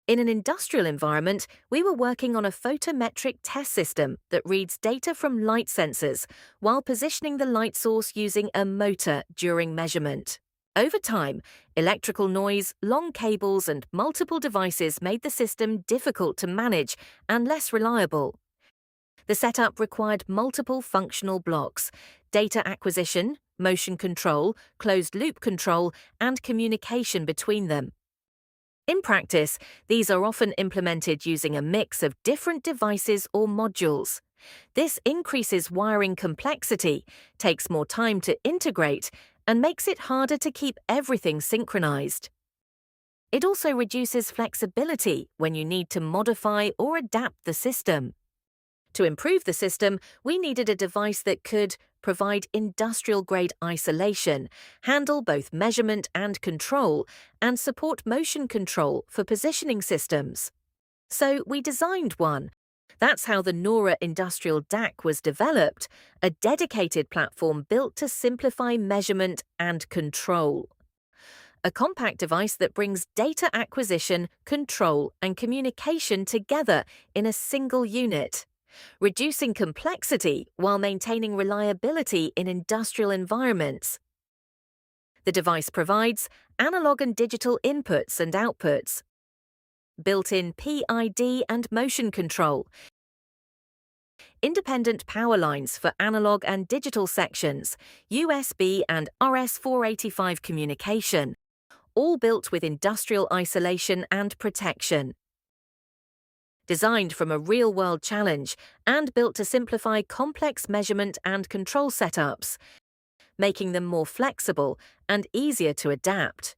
In an industrial environment, we were working on a photometric test system that reads data from light sensors while positioning the light source using a motor during measurement. Over time, electrical noise, long cables, and multiple devices made the system difficult to manage and less reliable. The setup required multiple functional blocks: data acquisition, motion control, closed-loop control, and communication between them. In practice, these are often implemented using a mix of different devices or modules. This increases wiring complexity, takes more time to integrate, and makes it harder to keep everything synchronized. It also reduces flexibility when you need to modify or adapt the system. To improve the system, we needed a device that could provide industrial-grade isolation, handle both measurement and control, and support motion control for positioning systems. So we designed one. That's how the Noora Industrial DAQ was developed, a dedicated platform built to simplify measurement and control. A compact device that brings data acquisition, control, and communication together in a single unit, reducing complexity while maintaining reliability in industrial environments. The device provides analog and digital inputs and outputs, built-in PID and motion control, independent power lines for analog and digital sections, USB and RS-485 communication, all built with industrial isolation and protection. Designed from a real-world challenge and built to simplify complex measurement and control setups, making them more flexible and easier to adapt.